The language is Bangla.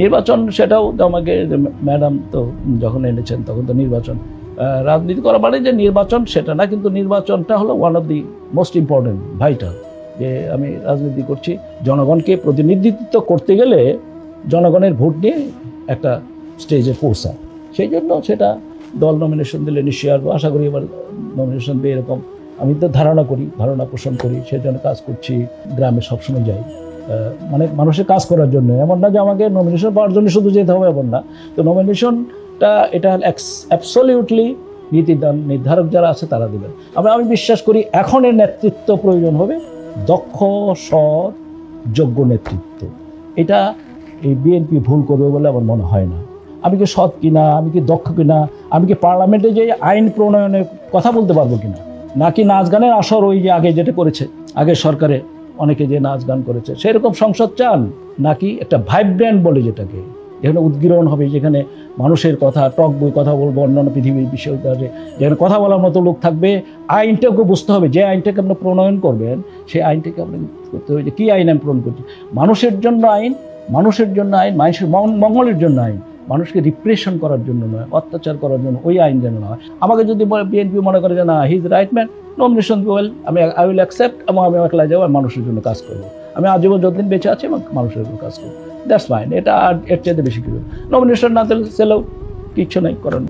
নির্বাচন সেটাও আমাকে ম্যাডাম তো যখন এনেছেন তখন তো নির্বাচন রাজনীতি করা মানে যে নির্বাচন সেটা না, কিন্তু নির্বাচনটা হলো one of the most important vital. যে আমি রাজনীতি করছি, জনগণকে প্রতিনিধিত্ব করতে গেলে জনগণের ভোট নিয়ে একটা স্টেজে পৌঁছায়, সেই জন্য সেটা দল নমিনেশন দিলে নিশ্চয়ই আসবো। আশা করি এবার নমিনেশন দিয়ে এরকম আমি তো ধারণা পোষণ করি, সেই জন্য কাজ করছি। গ্রামে সবসময় যাই, মানে মানুষের কাজ করার জন্য। এমন না যে আমাকে নমিনেশন পাওয়ার জন্য শুধু যেতে হবে, এমন না। তো নমিনেশনটা এটা অ্যাবসলিউটলি নির্ধারক যারা আছে তারা দেবেন। আমি বিশ্বাস করি এখন এর নেতৃত্ব প্রয়োজন হবে দক্ষ, সৎ, যোগ্য নেতৃত্ব। এটা এই বিএনপি ভুল করবে বলে আমার মনে হয় না। আমি কি সৎ কিনা, আমি কি দক্ষ কিনা, আমি কি পার্লামেন্টে যে আইন প্রণয়নের কথা বলতে পারবো কিনা, নাকি নাচ গানের আসর ওই যে আগে যেটা করেছে আগের সরকারে অনেকে যে নাচ গান করেছে সেরকম সংসদ চান, নাকি একটা ভাইব্রেন্ট বলে যেটাকে, যেখানে উদ্গীরণ হবে, যেখানে মানুষের কথা টক বই কথা বলবো, অন্যান্য পৃথিবীর বিষয় যেখানে কথা বলার মতো লোক থাকবে। আইনটাকে বুঝতে হবে, যে আইনটাকে আপনি প্রণয়ন করবেন সেই আইনটাকে আপনাকে করতে হবে যে কী আইন আমি প্রণয়ন করছি। মানুষের জন্য আইন, মানুষের মঙ্গলের জন্য আইন, মানুষকে রিপ্রেশন করার জন্য নয়, অত্যাচার করার জন্য ওই আইন যেন না হয়। আমাকে যদি বিএনপি মনে করে যে না he is right man, nomination well, I will accept, এবং আমি একলা যাবো, মানুষের জন্য কাজ করবো, আমি আজীবন যতদিন বেঁচে আছি এবং মানুষের জন্য কাজ করবো, দ্যাটস ফাইন। এটা আর এর চাইতে বেশি কিছু নমিনেশন না দিলেও কিচ্ছু নাই করার।